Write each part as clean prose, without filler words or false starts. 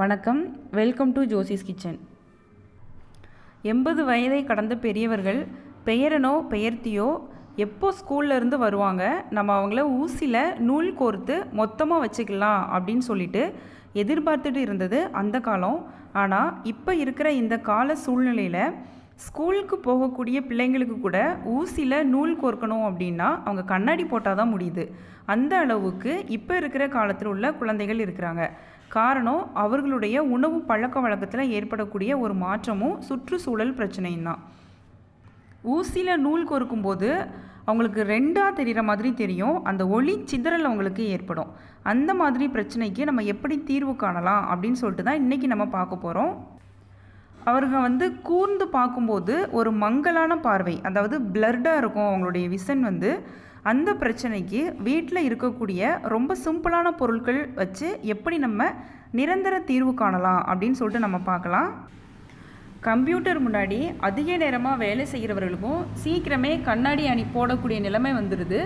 வணக்கம், welcome to Josie's kitchen. 80 வயதை கடந்த பெரியவர்கள் பெயரனோ பெயர்த்தியோ எப்போ ஸ்கூல்லேருந்து வருவாங்க, நம்ம அவங்கள ஊசியில் நூல் கோர்த்து மொத்தமாக வச்சுக்கலாம் அப்படின்னு சொல்லிட்டு எதிர்பார்த்துட்டு இருந்தது அந்த காலம். ஆனால் இப்போ இருக்கிற இந்த கால சூழ்நிலையில் ஸ்கூலுக்கு போகக்கூடிய பிள்ளைங்களுக்கு கூட ஊசியில் நூல் கோர்க்கணும் அப்படின்னா அவங்க கண்ணாடி போட்டால் தான் முடியுது. அந்த அளவுக்கு இப்போ இருக்கிற காலத்தில் உள்ள குழந்தைகள் இருக்கிறாங்க. காரணம் அவர்களுடைய உணவு பழக்க வழக்கத்தில் ஏற்படக்கூடிய ஒரு மாற்றமும் சுற்றுச்சூழல் பிரச்சனையும் தான். ஊசியில் நூல் கோர்க்கும்போது அவங்களுக்கு ரெண்டாக தெரிகிற மாதிரி தெரியும், அந்த ஒளி சிதறல் அவங்களுக்கு ஏற்படும். அந்த மாதிரி பிரச்சனைக்கு நம்ம எப்படி தீர்வு காணலாம் அப்படின்னு சொல்லிட்டு தான் இன்றைக்கி நம்ம பார்க்க போகிறோம். அவர்கள் கூர்ந்து பார்க்கும்போது ஒரு மங்கலான பார்வை, அதாவது பிளர்டாக இருக்கும் அவங்களுடைய விஷன். அந்த பிரச்சனைக்கு வீட்டில் இருக்கக்கூடிய ரொம்ப சிம்பிளான பொருட்கள் வச்சு எப்படி நம்ம நிரந்தர தீர்வு காணலாம் அப்படின்னு சொல்லிட்டு நம்ம பார்க்கலாம். கம்ப்யூட்டர் முன்னாடி அதிக நேரமாக வேலை செய்கிறவர்களுக்கும் சீக்கிரமே கண்ணாடி அணி போடக்கூடிய நிலைமை வந்துடுது.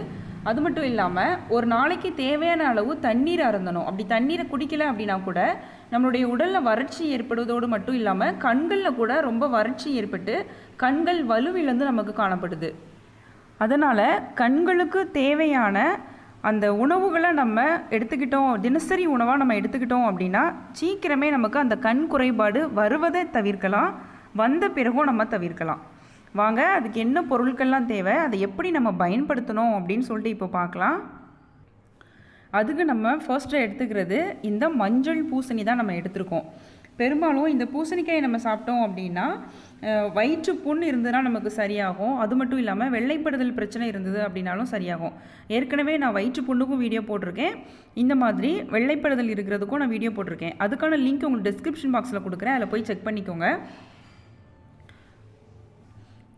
அது மட்டும் இல்லாமல் ஒரு நாளைக்கு தேவையான அளவு தண்ணீர் அருந்தணும். அப்படி தண்ணீரை குடிக்கலை அப்படின்னா கூட நம்மளுடைய உடலில் வறட்சி ஏற்படுவதோடு மட்டும் இல்லாமல் கண்களில் கூட ரொம்ப வறட்சி ஏற்பட்டு கண்கள் வலுவிழந்து நமக்கு காணப்படுது. அதனால் கண்களுக்கு தேவையான அந்த உணவுகளை நம்ம எடுத்துக்கிட்டோம், தினசரி உணவாக நம்ம எடுத்துக்கிட்டோம் அப்படின்னா சீக்கிரமே நமக்கு அந்த கண் குறைபாடு வருவதை தவிர்க்கலாம், வந்த பிறகும் நம்ம தவிர்க்கலாம். வாங்க, அதுக்கு என்ன பொருட்கள்லாம் தேவை, அதை எப்படி நம்ம பயன்படுத்தணும் அப்படின்னு சொல்லிட்டு இப்போ பார்க்கலாம். அதுக்கு நம்ம ஃபர்ஸ்ட்டு எடுத்துக்கிறது இந்த மஞ்சள் பூசணி தான் நம்ம எடுத்துருக்கோம். பெரும்பாலும் இந்த பூசணிக்காயை நம்ம சாப்பிட்டோம் அப்படின்னா வயிற்று புண் இருந்ததுன்னா நமக்கு சரியாகும். அது மட்டும் இல்லாமல் வெள்ளைப்படுதல் பிரச்சனை இருந்தது அப்படின்னாலும் சரியாகும். ஏற்கனவே நான் வயிற்று புண்ணுக்கும் வீடியோ போட்டிருக்கேன், இந்த மாதிரி வெள்ளைப்படுதல் இருக்கிறதுக்கும் நான் வீடியோ போட்டிருக்கேன். அதுக்கான லிங்க் உங்களுக்கு டிஸ்கிரிப்ஷன் பாக்ஸில் கொடுக்குறேன், அதில் போய் செக் பண்ணிக்கோங்க.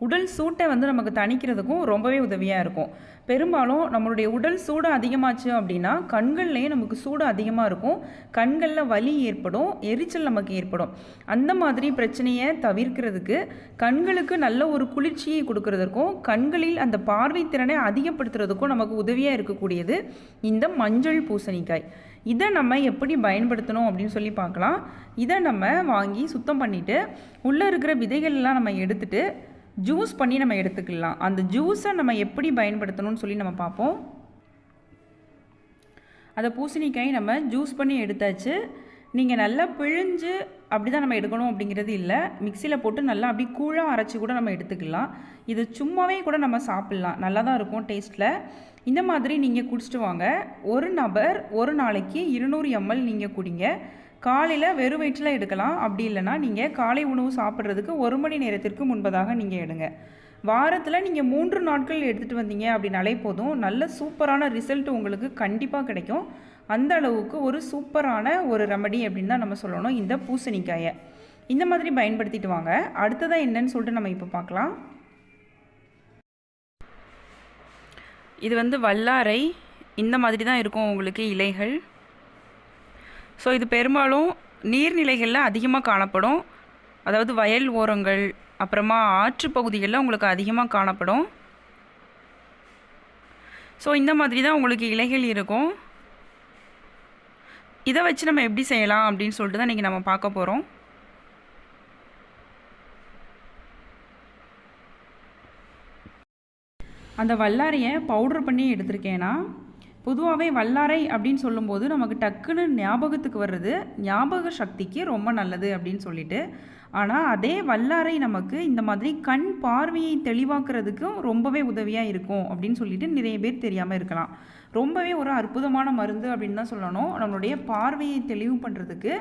உடல் சூட்டை நமக்கு தணிக்கிறதுக்கும் ரொம்பவே உதவியாக இருக்கும். பெரும்பாலும் நம்மளுடைய உடல் சூடு அதிகமாச்சு அப்படின்னா கண்கள்லேயே நமக்கு சூடு அதிகமாக இருக்கும், கண்களில் வலி ஏற்படும், எரிச்சல் நமக்கு ஏற்படும். அந்த மாதிரி பிரச்சனையை தவிர்க்கிறதுக்கு, கண்களுக்கு நல்ல ஒரு குளிர்ச்சியை கொடுக்கறதுக்கும் கண்களில் அந்த பார்வை திறனை அதிகப்படுத்துறதுக்கும் நமக்கு உதவியாக இருக்கக்கூடியது இந்த மஞ்சள் பூசணிக்காய். இதை நம்ம எப்படி பயன்படுத்தணும் அப்படின்னு சொல்லி பார்க்கலாம். இதை நம்ம வாங்கி சுத்தம் பண்ணிவிட்டு உள்ளே இருக்கிற விதைகள்லாம் நம்ம எடுத்துகிட்டு ஜூஸ் பண்ணி நம்ம எடுத்துக்கலாம். அந்த ஜூஸை நம்ம எப்படி பயன்படுத்தணும்னு சொல்லி நம்ம பார்ப்போம். அதை பூசணிக்காய் நம்ம ஜூஸ் பண்ணி எடுத்தாச்சு. நீங்கள் நல்லா பிழிஞ்சு அப்படி தான் நம்ம எடுக்கணும் அப்படிங்கிறது இல்லை, மிக்சியில் போட்டு நல்லா அப்படி கூழாக அரைச்சி கூட நம்ம எடுத்துக்கலாம். இது சும்மாவே கூட நம்ம சாப்பிட்லாம், நல்லா தான் இருக்கும் டேஸ்ட்டில். இந்த மாதிரி நீங்கள் குடிச்சிட்டு வாங்க. ஒரு நபர் ஒரு நாளைக்கு 200 ml நீங்கள் குடிங்க. காலையில் வெறும் வயிற்றில் எடுக்கலாம், அப்படி இல்லைனா நீங்கள் காலை உணவு சாப்பிட்றதுக்கு 1 மணி நேரத்திற்கு முன்பதாக நீங்கள் எடுங்க. வாரத்தில் நீங்கள் 3 நாட்கள் எடுத்துகிட்டு வந்தீங்க அப்படின்னாலே போதும், நல்ல சூப்பரான ரிசல்ட் உங்களுக்கு கண்டிப்பாக கிடைக்கும். அந்த அளவுக்கு ஒரு சூப்பரான ஒரு ரெமடி அப்படின்னு தான் நம்ம சொல்லணும் இந்த பூசணிக்காயை. இந்த மாதிரி பயன்படுத்திட்டு வாங்க. அடுத்ததாக என்னன்னு சொல்லிட்டு நம்ம இப்போ பார்க்கலாம். இது வல்லாரை இந்த மாதிரி தான் இருக்கும் உங்களுக்கு இலைகள். ஸோ இது பெரும்பாலும் நீர்நிலைகளில் அதிகமாக காணப்படும், அதாவது வயல் ஓரங்கள் அப்புறமா ஆற்று பகுதிகளில் உங்களுக்கு அதிகமாக காணப்படும். ஸோ இந்த மாதிரி தான் உங்களுக்கு இலைகள் இருக்கும். இதை வச்சு நம்ம எப்படி செய்யலாம் அப்படின்னு சொல்லிட்டு தான் இன்றைக்கி நம்ம பார்க்க போகிறோம். அந்த வல்லாரையை பவுட்ரு பண்ணி எடுத்திருக்கேன்னா, பொதுவாகவே வல்லாரை அப்படின்னு சொல்லும்போது நமக்கு டக்குன்னு ஞாபகத்துக்கு வர்றது ஞாபக சக்திக்கு ரொம்ப நல்லது அப்படின்னு சொல்லிட்டு. ஆனால் அதே வல்லாரை நமக்கு இந்த மாதிரி கண் பார்வையை தெளிவாக்குறதுக்கும் ரொம்பவே உதவியாக இருக்கும் அப்படின்னு சொல்லிட்டு நிறைய பேர் தெரியாமல் இருக்கலாம். ரொம்பவே ஒரு அற்புதமான மருந்து அப்படின்னு தான் சொல்லணும் நம்மளுடைய பார்வையை தெளிவு பண்ணுறதுக்கு.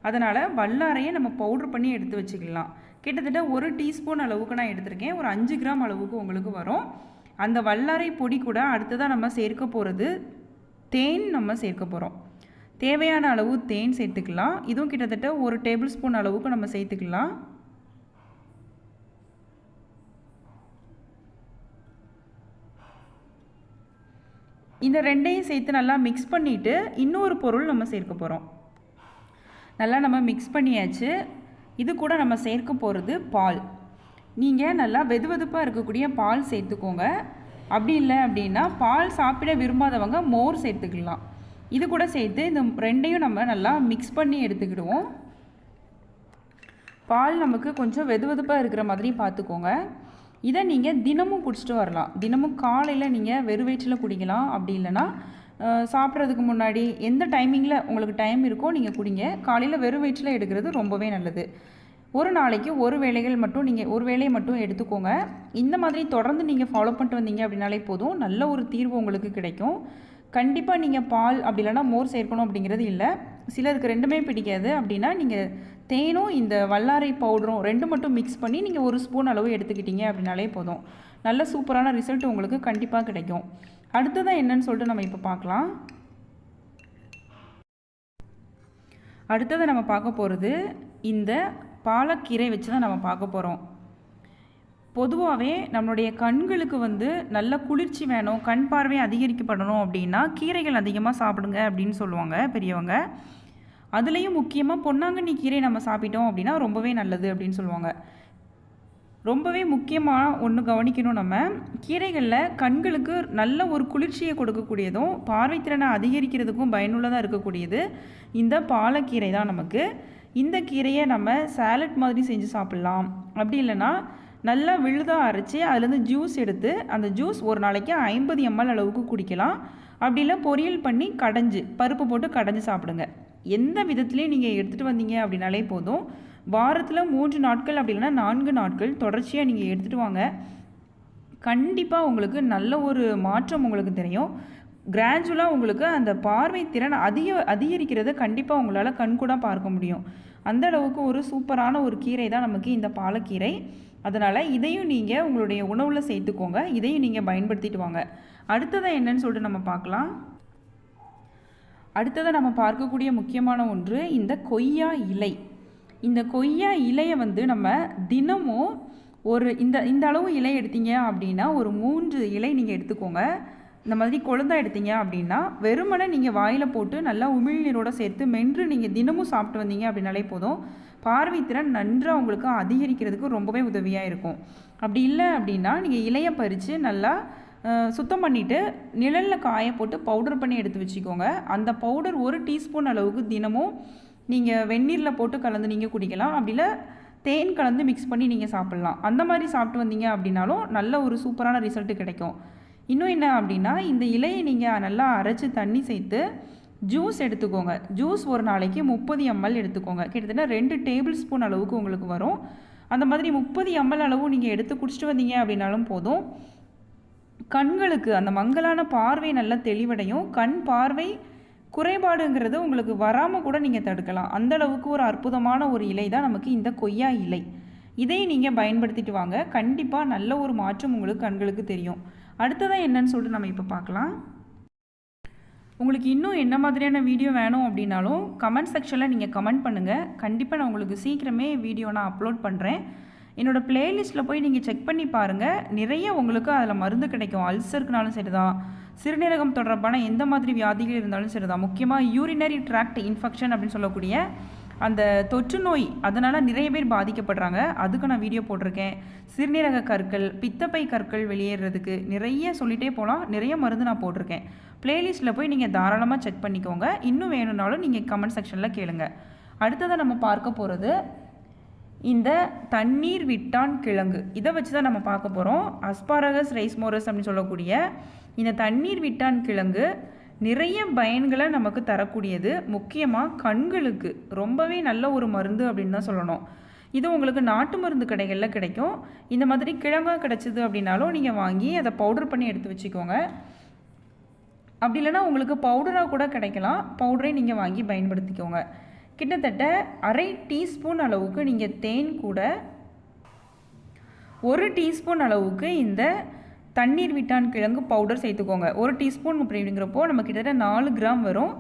அதனால் வல்லாரையை நம்ம பவுட்ரு பண்ணி எடுத்து வச்சுக்கலாம். கிட்டத்தட்ட 1 டீஸ்பூன் அளவுக்கு நான் எடுத்திருக்கேன், ஒரு 5 கிராம் அளவுக்கு உங்களுக்கு வரும். அந்த வல்லாரை பொடி கூட அடுத்ததாக நம்ம சேர்க்க போகிறது தேன் நம்ம சேர்க்க போகிறோம். தேவையான அளவு தேன் சேர்த்துக்கலாம். இதுவும் கிட்டத்தட்ட 1 டேபிள் ஸ்பூன் அளவுக்கு நம்ம சேர்த்துக்கலாம். இந்த ரெண்டையும் சேர்த்து நல்லா மிக்ஸ் பண்ணிவிட்டு இன்னொரு பொருள் நம்ம சேர்க்க போகிறோம். நல்லா நம்ம மிக்ஸ் பண்ணியாச்சு. இது கூட நம்ம சேர்க்க போகிறது பால். நீங்கள் நல்லா வெதுவெதுப்பாக இருக்கக்கூடிய பால் சேர்த்துக்கோங்க. அப்படி இல்லை அப்படின்னா பால் சாப்பிட விரும்பாதவங்க மோர் சேர்த்துக்கலாம். இது கூட சேர்த்து இந்த ரெண்டையும் நம்ம நல்லா மிக்ஸ் பண்ணி எடுத்துக்கிடுவோம். பால் நமக்கு கொஞ்சம் வெதுவெதுப்பாக இருக்கிற மாதிரி பார்த்துக்கோங்க. இதை நீங்கள் தினமும் குடிச்சிட்டு வரலாம். தினமும் காலையில் நீங்கள் வெறும் வயிற்றில் குடிக்கலாம். அப்படி இல்லைன்னா சாப்பிட்றதுக்கு முன்னாடி எந்த டைமிங்கில் உங்களுக்கு டைம் இருக்கோ நீங்கள் குடிங்க. காலையில் வெறும் வயிற்றில் எடுக்கிறது ரொம்பவே நல்லது. ஒரு நாளைக்கு ஒரு வேளையை மட்டும் எடுத்துக்கோங்க. இந்த மாதிரி தொடர்ந்து நீங்கள் ஃபாலோ பண்ணிட்டு வந்தீங்க அப்படின்னாலே போதும், நல்ல ஒரு தீர்வு உங்களுக்கு கிடைக்கும். கண்டிப்பாக நீங்கள் பால் அப்படி இல்லைனா மோர் சேர்க்கணும் அப்படிங்கிறது இல்லை. சிலருக்கு ரெண்டுமே பிடிக்காது. அப்படின்னா நீங்கள் தேனும் இந்த வல்லாரை பவுடரும் ரெண்டு மட்டும் மிக்ஸ் பண்ணி நீங்கள் 1 ஸ்பூன் அளவு எடுத்துக்கிட்டீங்க அப்படின்னாலே போதும், நல்ல சூப்பரான ரிசல்ட் உங்களுக்கு கண்டிப்பாக கிடைக்கும். அடுத்ததான் என்னன்னு சொல்லிட்டு நம்ம இப்போ பார்க்கலாம். அடுத்ததை நம்ம பார்க்க போகிறது இந்த பாலக்கீரை வச்சு தான் நம்ம பார்க்க போகிறோம். பொதுவாகவே நம்மளுடைய கண்களுக்கு நல்ல குளிர்ச்சி வேணும், கண் பார்வை அதிகரிக்கப்படணும் அப்படின்னா கீரைகள் அதிகமாக சாப்பிடுங்க அப்படின்னு சொல்லுவாங்க பெரியவங்க. அதுலேயும் முக்கியமாக பொன்னாங்கண்ணி கீரை நம்ம சாப்பிட்டோம் அப்படின்னா ரொம்பவே நல்லது அப்படின்னு சொல்லுவாங்க. ரொம்பவே முக்கியமாக ஒன்று கவனிக்கணும், நம்ம கீரைகளில் கண்களுக்கு நல்ல ஒரு குளிர்ச்சியை கொடுக்கக்கூடியதும் பார்வைத்திறனை அதிகரிக்கிறதுக்கும் பயனுள்ளதாக இருக்கக்கூடியது இந்த பாலக்கீரை தான் நமக்கு. இந்த கீரையை நம்ம சாலட் மாதிரி செஞ்சு சாப்பிட்லாம். அப்படி இல்லைன்னா நல்லா விழுதாக அரைச்சி அதுலேருந்து ஜூஸ் எடுத்து அந்த ஜூஸ் ஒரு நாளைக்கு 50 ml அளவுக்கு குடிக்கலாம். அப்படி இல்லை பொரியல் பண்ணி பருப்பு போட்டு கடைஞ்சி சாப்பிடுங்க. எந்த விதத்துலேயும் நீங்கள் எடுத்துகிட்டு வந்தீங்க அப்படின்னாலே போதும், வாரத்தில் 3 நாட்கள் அப்படி இல்லைன்னா 4 நாட்கள் தொடர்ச்சியாக நீங்கள் எடுத்துகிட்டு வாங்க. கண்டிப்பாக உங்களுக்கு நல்ல ஒரு மாற்றம் உங்களுக்கு தெரியும். கிராஜுவலாக உங்களுக்கு அந்த பார்வை திறன் அதிகரிக்கிறத கண்டிப்பாக உங்களால் கண்கூட பார்க்க முடியும். அந்த அளவுக்கு ஒரு சூப்பரான ஒரு கீரை தான் நமக்கு இந்த பாலக்கீரை. அதனால் இதையும் நீங்கள் உங்களுடைய உணவில் சேர்த்துக்கோங்க. இதையும் நீங்கள் பயன்படுத்திட்டு வாங்க. அடுத்ததான் என்னன்னு சொல்லிட்டு நம்ம பார்க்கலாம். அடுத்ததாக நம்ம பார்க்கக்கூடிய முக்கியமான ஒன்று இந்த கொய்யா இலை. இந்த கொய்யா இலையை நம்ம தினமும் இந்த அளவு இலை எடுத்தீங்க அப்படின்னா ஒரு 3 இலை நீங்கள் எடுத்துக்கோங்க. இந்த மாதிரி கொழுந்தா எடுத்தீங்க அப்படின்னா வெறுமனை நீங்கள் வாயில் போட்டு நல்லா உமிழ்நீரோடு சேர்த்து மென்று நீங்கள் தினமும் சாப்பிட்டு வந்தீங்க அப்படின்னாலே போதும், பார்வைத்திறன் நன்றாக உங்களுக்கு அதிகரிக்கிறதுக்கு ரொம்பவே உதவியாக இருக்கும். அப்படி இல்லை அப்படின்னா நீங்கள் இலையை பறித்து நல்லா சுத்தம் பண்ணிவிட்டு நிழலில் காய போட்டு பவுடர் பண்ணி எடுத்து வச்சுக்கோங்க. அந்த பவுடர் 1 டீஸ்பூன் அளவுக்கு தினமும் நீங்கள் வெந்நீரில் போட்டு கலந்து நீங்கள் குடிக்கலாம். அப்படி இல்லை தேன் கலந்து மிக்ஸ் பண்ணி நீங்கள் சாப்பிட்லாம். அந்த மாதிரி சாப்பிட்டு வந்தீங்க அப்படின்னாலும் நல்ல ஒரு சூப்பரான ரிசல்ட்டு கிடைக்கும். இன்னும் என்ன அப்படின்னா இந்த இலையை நீங்கள் நல்லா அரைச்சி தண்ணி சேர்த்து ஜூஸ் எடுத்துக்கோங்க. ஜூஸ் ஒரு நாளைக்கு 30 ml எடுத்துக்கோங்க. கிட்டத்தட்ட 2 டேபிள் ஸ்பூன் அளவுக்கு உங்களுக்கு வரும். அந்த மாதிரி 30 ml அளவு நீங்கள் எடுத்து குடிச்சிட்டு வந்தீங்க அப்படின்னாலும் போதும், கண்களுக்கு அந்த மங்கலான பார்வை நல்லா தெளிவடையும். கண் பார்வை குறைபாடுங்கிறது உங்களுக்கு வராமல் கூட நீங்கள் தடுக்கலாம். அந்த அளவுக்கு ஒரு அற்புதமான ஒரு இலை தான் நமக்கு இந்த கொய்யா இலை. இதை நீங்கள் பயன்படுத்திட்டு வாங்க. கண்டிப்பாக நல்ல ஒரு மாற்றம் உங்களுக்கு கண்களுக்கு தெரியும். அடுத்ததான் என்னன்னு சொல்லிட்டு நம்ம இப்போ பார்க்கலாம். உங்களுக்கு இன்னும் என்ன மாதிரியான வீடியோ வேணும் அப்படின்னாலும் கமெண்ட் செக்ஷனில் நீங்கள் கமெண்ட் பண்ணுங்கள். கண்டிப்பாக நான் உங்களுக்கு சீக்கிரமே வீடியோ நான் அப்லோட் பண்ணுறேன். என்னோடய பிளேலிஸ்ட்டில் போய் நீங்கள் செக் பண்ணி பாருங்கள். நிறைய உங்களுக்கு அதில் மருந்து கிடைக்கும். அல்சருக்குனாலும் சரி தான், சிறுநீரகம் தொடர்பான எந்த மாதிரி வியாதிகள் இருந்தாலும் சரி தான், முக்கியமாக யூரினரி ட்ராக்ட் இன்ஃபெக்ஷன் அப்படின்னு சொல்லக்கூடிய அந்த தொற்று நோய், அதனால் நிறைய பேர் பாதிக்கப்படுறாங்க. அதுக்கு நான் வீடியோ போட்டிருக்கேன். சிறுநீரக கற்கள், பித்தப்பை கற்கள் வெளியேறதுக்கு நிறைய சொல்லிகிட்டே போகலாம். நிறைய மருந்து நான் போட்டிருக்கேன். பிளேலிஸ்ட்டில் போய் நீங்கள் தாராளமாக செக் பண்ணிக்கோங்க. இன்னும் வேணும்னாலும் நீங்கள் கமெண்ட் செக்ஷனில் கேளுங்க. அடுத்ததாக நம்ம பார்க்க போகிறது இந்த தண்ணீர் விட்டான் கிழங்கு. இதை வச்சு தான் நம்ம பார்க்க போகிறோம். அஸ்பாரகஸ் ரைஸ்மோரஸ் அப்படின்னு சொல்லக்கூடிய இந்த தண்ணீர் விட்டான் கிழங்கு நிறைய பயன்களை நமக்கு தரக்கூடியது. முக்கியமாக கண்களுக்கு ரொம்பவே நல்ல ஒரு மருந்து அப்படின்னு தான் சொல்லணும். இது உங்களுக்கு நாட்டு மருந்து கடைகளில் கிடைக்கும். இந்த மாதிரி கிழங்காக கிடச்சிது அப்படின்னாலும் நீங்கள் வாங்கி அதை பவுடர் பண்ணி எடுத்து வச்சுக்கோங்க. அப்படி இல்லைனா உங்களுக்கு பவுடராக கூட கிடைக்கலாம். பவுடரை நீங்கள் வாங்கி பயன்படுத்திக்கோங்க. கிட்டத்தட்ட 1/2 டீஸ்பூன் அளவுக்கு நீங்கள் தேன் கூட 1 டீஸ்பூன் அளவுக்கு இந்த தண்ணீர் விட்டான் கிழங்கு பவுடர் சேர்த்துக்கோங்க. 1 டீஸ்பூன் அப்படிங்கிறப்போ நம்ம கிட்டத்தட்ட 4 கிராம் வரும்.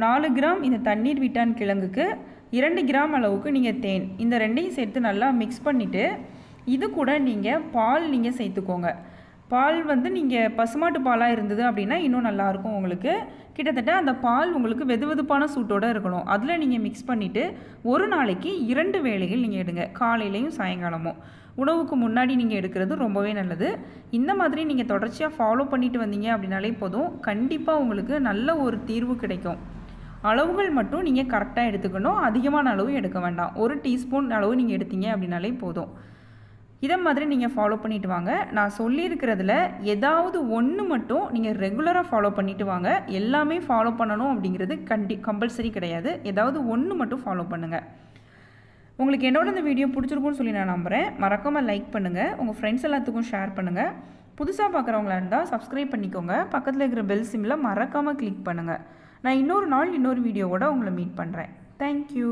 4 கிராம் இந்த தண்ணீர் விட்டான் கிழங்குக்கு 2 கிராம் அளவுக்கு நீங்கள் தேன், இந்த ரெண்டையும் சேர்த்து நல்லா மிக்ஸ் பண்ணிவிட்டு இது கூட நீங்கள் பால் சேர்த்துக்கோங்க. பால் நீங்கள் பசுமாட்டு பாலாக இருந்தது அப்படின்னா இன்னும் நல்லாயிருக்கும் உங்களுக்கு. கிட்டத்தட்ட அந்த பால் உங்களுக்கு வெதுவெதுப்பான சூட்டோடு இருக்கணும். அதில் நீங்கள் மிக்ஸ் பண்ணிவிட்டு ஒரு நாளைக்கு 2 வேளைகள் நீங்கள் எடுங்க. காலையிலையும் சாயங்காலமும். உணவுக்கு முன்னாடி நீங்கள் எடுக்கிறது ரொம்பவே நல்லது. இந்த மாதிரி நீங்கள் தொடர்ச்சியாக ஃபாலோ பண்ணிட்டு வந்தீங்க அப்படின்னாலே போதும், கண்டிப்பாக உங்களுக்கு நல்ல ஒரு தீர்வு கிடைக்கும். அளவுகள் மட்டும் நீங்கள் கரெக்டாக எடுத்துக்கணும். அதிகமான அளவு எடுக்க வேண்டாம். 1 டீஸ்பூன் அளவு நீங்கள் எடுத்தீங்க அப்படின்னாலே போதும். இதை மாதிரி நீங்கள் ஃபாலோ பண்ணிட்டு வாங்க. நான் சொல்லியிருக்கிறதுல ஏதாவது ஒன்று மட்டும் நீங்கள் ரெகுலராக ஃபாலோ பண்ணிட்டு வாங்க. எல்லாமே ஃபாலோ பண்ணணும் அப்படிங்கிறது கம்பல்சரி கிடையாது. ஏதாவது ஒன்று மட்டும் ஃபாலோ பண்ணுங்கள். உங்களுக்கு என்னோட இந்த வீடியோ பிடிச்சிருக்குன்னு சொல்லி நான் நம்புகிறேன். மறக்காமல் லைக் பண்ணுங்கள். உங்கள் ஃப்ரெண்ட்ஸ் எல்லாத்துக்கும் ஷேர் பண்ணுங்கள். புதுசாக பார்க்குறவங்களா இருந்தால் சப்ஸ்கிரைப் பண்ணிக்கோங்க. பக்கத்தில் இருக்கிற பெல் சிம்மில் மறக்காமல் கிளிக் பண்ணுங்கள். நான் இன்னொரு நாள் இன்னொரு வீடியோவோட உங்களை மீட் பண்ணுறேன். தேங்க்யூ.